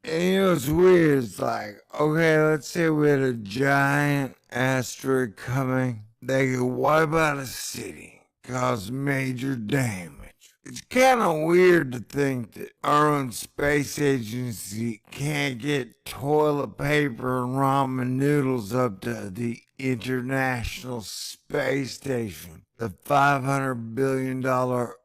And you know what's weird? It's like, okay, let's say we had a giant asteroid coming that could wipe out a city, cause major damage. It's kind of weird to think that our own space agency can't get toilet paper and ramen noodles up to the International Space Station, the $500 billion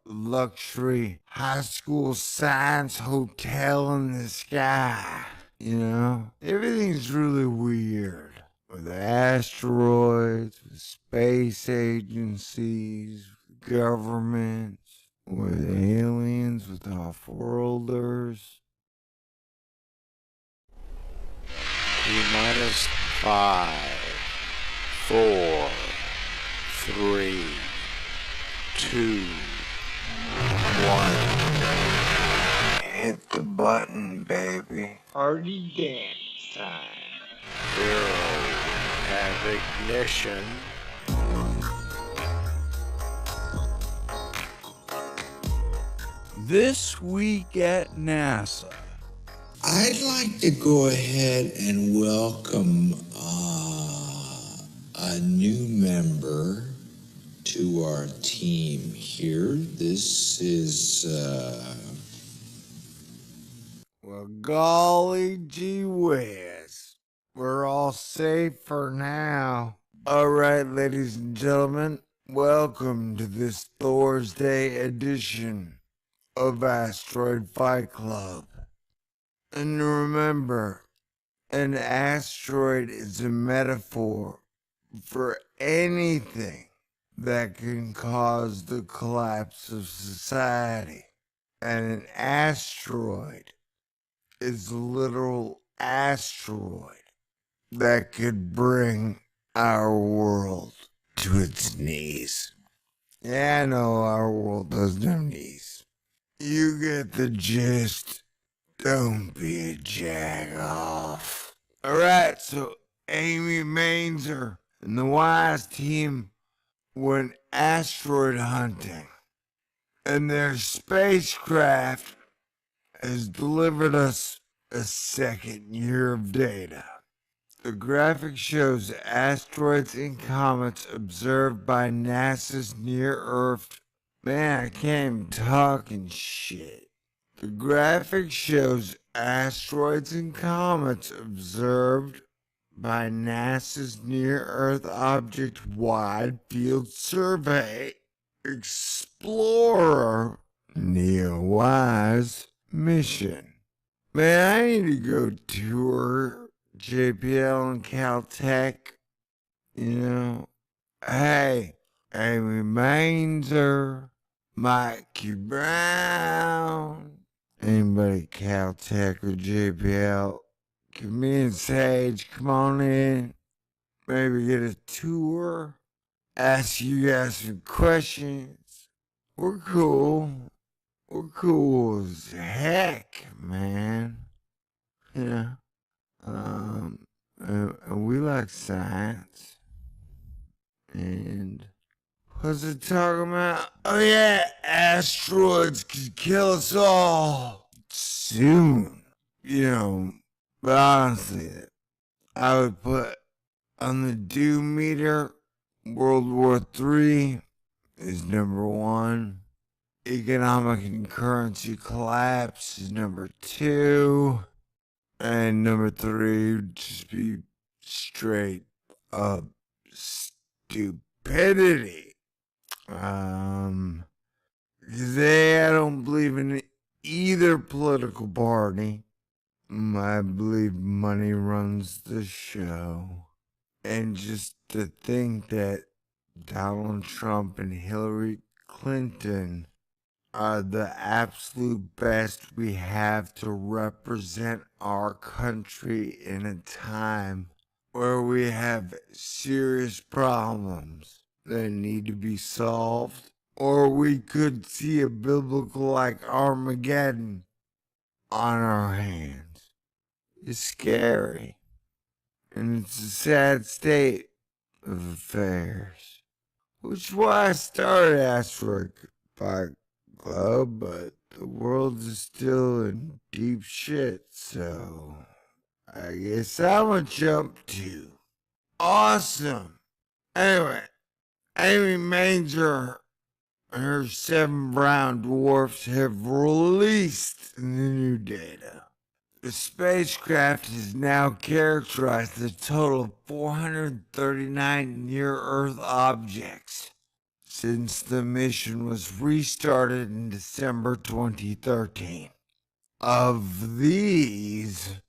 luxury high school science hotel in the sky. You know, everything's really weird. With asteroids, with space agencies, with governments, with aliens, with off-worlders. T-minus 5, 4, 3, 2, 1. Hit the button, baby. Party dance time. 0. Have ignition. This week at NASA. I'd like to go ahead and welcome a new member to our team here. This is, Well, golly gee whiz. We're all safe for now. All right, ladies and gentlemen, welcome to this Thursday edition of Asteroid Fight Club. And remember, an asteroid is a metaphor for anything that can cause the collapse of society. And an asteroid is a literal asteroid that could bring our world to its knees. Yeah, I know our world doesn't have knees. You get the gist. Don't be a jag-off. Alright, so Amy Mainzer and the WISE team went asteroid hunting. And their spacecraft has delivered us a second year of data. The graphic shows asteroids and comets observed by NASA's near-Earth. Man, I can't even talk and shit. The graphic shows asteroids and comets observed by NASA's Near-Earth Object Wide Field Survey Explorer NEOWISE mission. Man, I need to go tour JPL and Caltech. You know, hey, Amy Mainzer, Mikey Brown. Anybody Caltech or JPL, give me and Sage, come on in. Maybe get a tour. Ask you guys some questions. We're cool. We're cool as heck, man. Yeah. And we like science. And what's it talking about? Oh yeah, asteroids could kill us all soon. You know, but honestly, I would put on the doom meter, World War III is number 1. Economic and currency collapse is number 2. And number 3 would just be straight up stupidity. Today I don't believe in either political party. I believe money runs the show. And just to think that Donald Trump and Hillary Clinton are the absolute best we have to represent our country in a time where we have serious problems that need to be solved, or we could see a biblical-like Armageddon on our hands. It's scary, and it's a sad state of affairs, which is why I started Asteroid Fight club, but the world is still in deep shit, so I guess I'm gonna jump to. Awesome. Anyway, Amy Manger and her 7 brown dwarfs have released the new data. The spacecraft has now characterized a total of 439 near-Earth objects since the mission was restarted in December 2013. Of these,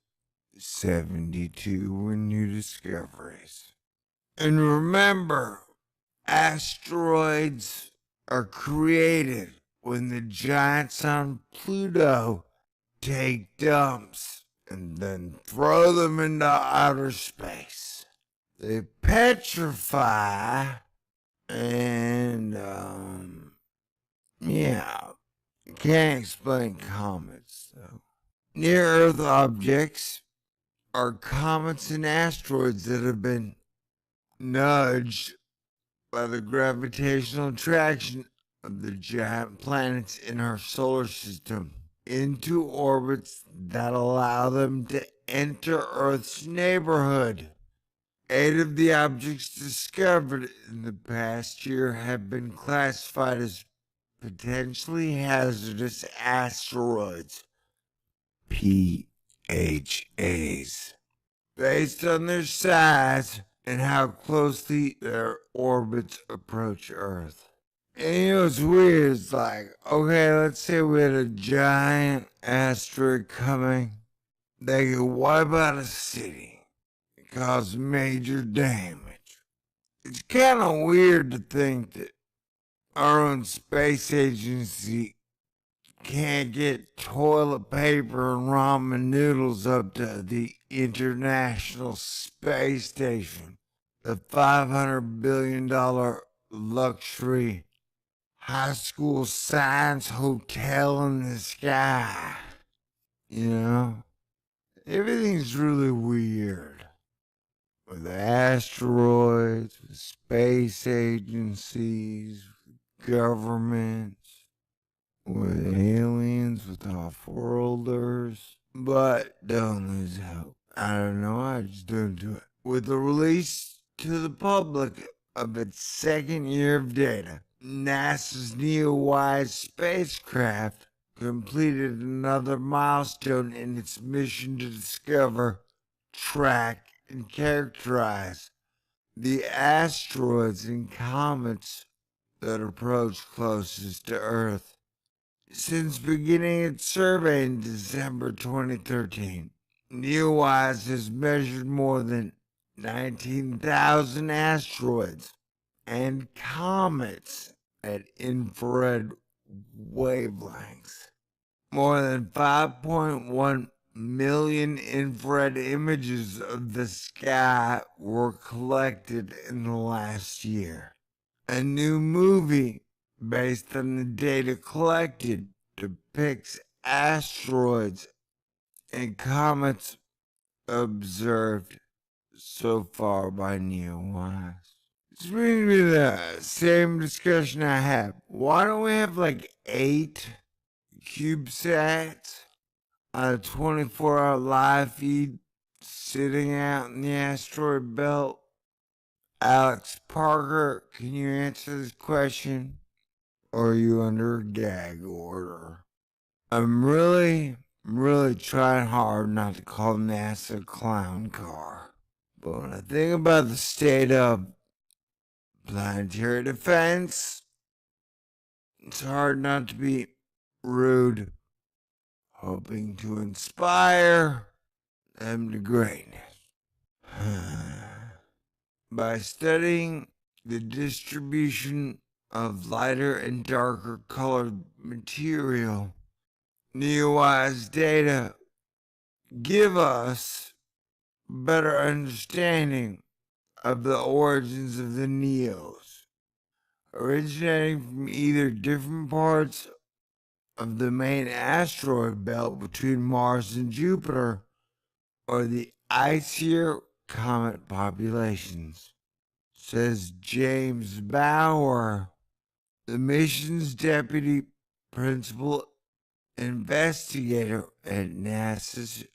72 were new discoveries. And remember, asteroids are created when the giants on Pluto take dumps and then throw them into outer space. They petrify and, yeah, can't explain comets, though. Near-Earth objects are comets and asteroids that have been nudged by the gravitational attraction of the giant planets in our solar system into orbits that allow them to enter Earth's neighborhood. 8 of the objects discovered in the past year have been classified as potentially hazardous asteroids, PHAs, based on their size and how closely their orbits approach Earth. And you know what's weird? It's like, okay, let's say we had a giant asteroid coming. They could wipe out a city and cause major damage. It's kind of weird to think that our own space agency can't get toilet paper and ramen noodles up to the International Space Station, the $500 billion luxury high school science hotel in the sky. You know? Everything's really weird. With asteroids, with space agencies, with governments, with aliens, with off-worlders. But don't lose hope. I don't know, I just don't do it. With the release to the public of its 2nd year of data, NASA's NEOWISE spacecraft completed another milestone in its mission to discover, track, and characterize the asteroids and comets that approach closest to Earth. Since beginning its survey in December 2013, NEOWISE has measured more than 19,000 asteroids and comets at infrared wavelengths. More than 5.1 million infrared images of the sky were collected in the last year. A new movie based on the data collected depicts asteroids and comets observed so far by NEOWISE. This brings me to the same discussion I have. Why don't we have like 8 CubeSats on a 24-hour live feed sitting out in the asteroid belt? Alex Parker, can you answer this question? Or are you under a gag order? I'm really trying hard not to call NASA a clown car. But when I think about the state of planetary defense, it's hard not to be rude, hoping to inspire them to greatness. By studying the distribution of lighter and darker colored material, NEOWISE data give us better understanding of the origins of the NEOs, originating from either different parts of the main asteroid belt between Mars and Jupiter, or the icier comet populations. Says James Bauer, the mission's deputy principal investigator at NASA's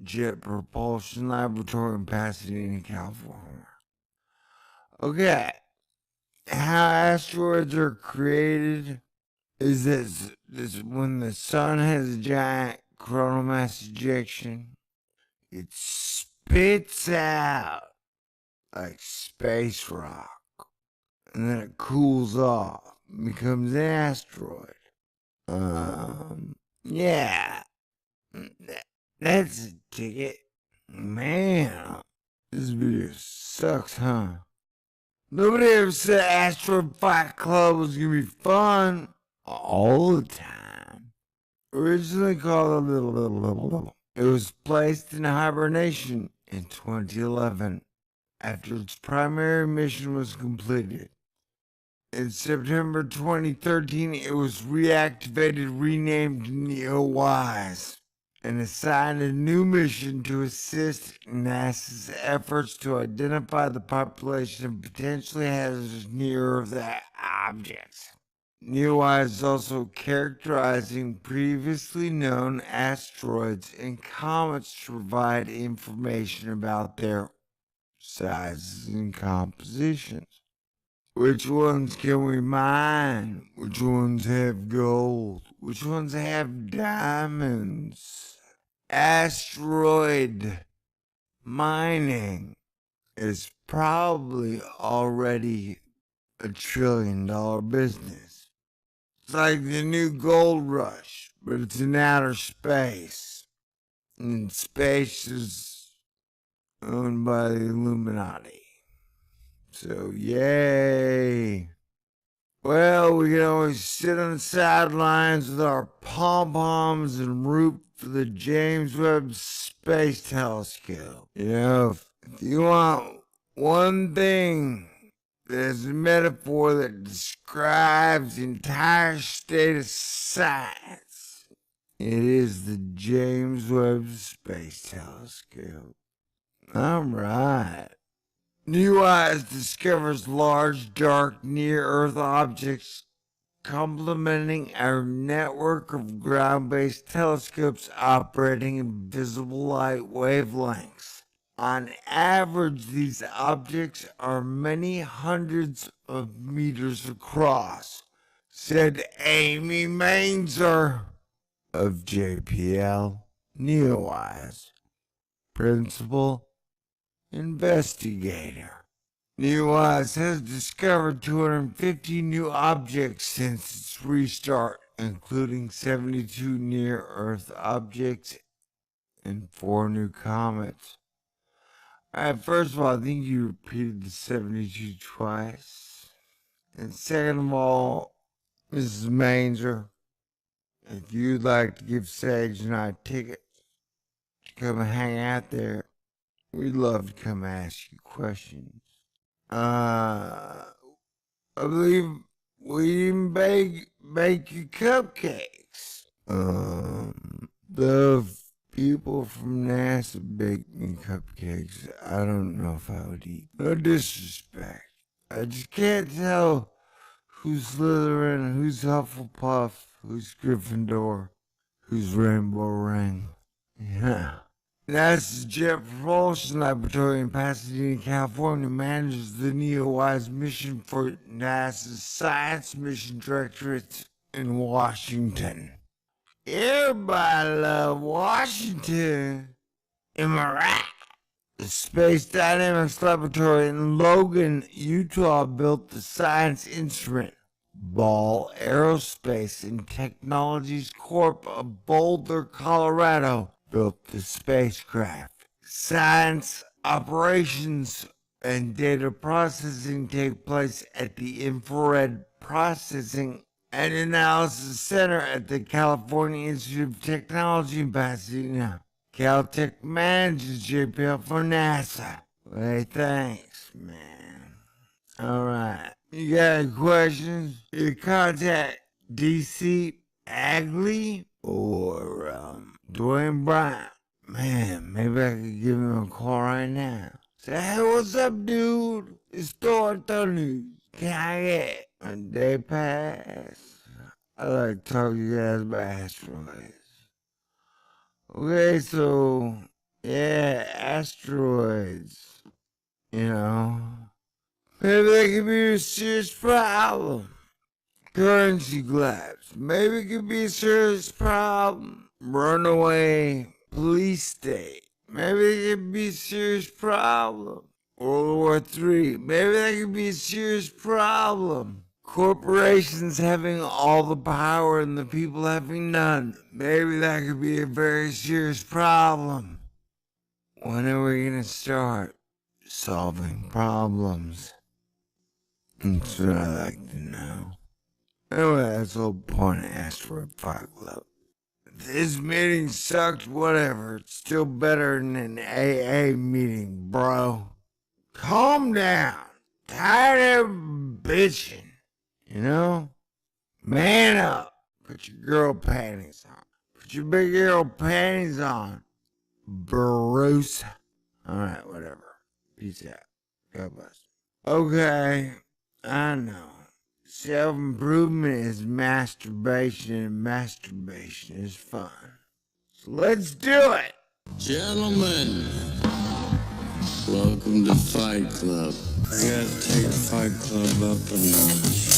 Jet Propulsion Laboratory in Pasadena, California. Okay, how asteroids are created is this when the sun has a giant coronal mass ejection, it spits out like space rock, and then it cools off, becomes an asteroid. Yeah, that's a ticket. Man, this video sucks, huh? Nobody ever said Asteroid Fight Club was gonna be fun all the time. Originally called it was placed in hibernation in 2011 after its primary mission was completed. In September 2013, it was reactivated, renamed NEOWISE, and assigned a new mission to assist NASA's efforts to identify the population of potentially hazardous near-Earth objects. NEOWISE is also characterizing previously known asteroids and comets to provide information about their sizes and compositions. Which ones can we mine? Which ones have gold? Which ones have diamonds? Asteroid mining is probably already a $1 trillion business. It's like the new gold rush, but it's in outer space. And space is owned by the Illuminati. So, yay. Well, we can always sit on the sidelines with our pom-poms and root for the James Webb Space Telescope. You know, if you want one thing that's a metaphor that describes the entire state of science, it is the James Webb Space Telescope. All right. NEOWISE discovers large, dark, near-Earth objects complementing our network of ground-based telescopes operating in visible light wavelengths. On average, these objects are many hundreds of meters across, said Amy Mainzer of JPL NEOWISE, principal investigator. NEOWISE has discovered 250 new objects since its restart, including 72 near-Earth objects and 4 new comets. Alright, first of all, I think you repeated the 72 twice. And second of all, Mrs. Mainzer, if you'd like to give Sage and I tickets to come hang out there, we'd love to come ask you questions. I believe we even bake you cupcakes. The people from NASA bake me cupcakes. I don't know if I would eat. No disrespect. I just can't tell who's Slytherin, who's Hufflepuff, who's Gryffindor, who's Rainbow Ring. Yeah. NASA's Jet Propulsion Laboratory in Pasadena, California manages the NEOWISE mission for NASA's Science Mission Directorate in Washington. Everybody love Washington. Am I right? The Space Dynamics Laboratory in Logan, Utah built the science instrument. Ball Aerospace and Technologies Corp. of Boulder, Colorado built the spacecraft. Science, operations, and data processing take place at the Infrared Processing and Analysis Center at the California Institute of Technology in Pasadena. Caltech manages JPL for NASA. Hey, thanks, man. Alright. You got any questions? You contact DC Agley or Dwayne Bryant. Man, maybe I could give him a call right now. Say, hey, what's up, dude? It's Thor News. Can I get a day pass? I like to talk to you guys about asteroids. Okay, so, yeah, asteroids, you know. Maybe they could be a serious problem. Currency collapse. Maybe it could be a serious problem. Runaway police state. Maybe it could be a serious problem. World War III. Maybe that could be a serious problem. Corporations having all the power and the people having none. Maybe that could be a very serious problem. When are we gonna start solving problems? That's what I like to know. Anyway, that's the whole point of Asteroid Fight Club. This meeting sucked, whatever. It's still better than an AA meeting, bro. Calm down. Tired of bitching. You know? Man up. Put your girl panties on. Put your big girl panties on. Bruce. Alright, whatever. Peace out. God bless. Okay, I know. Self-improvement is masturbation, and masturbation is fun. So let's do it! Gentlemen, welcome to Fight Club. I gotta take Fight Club up a notch.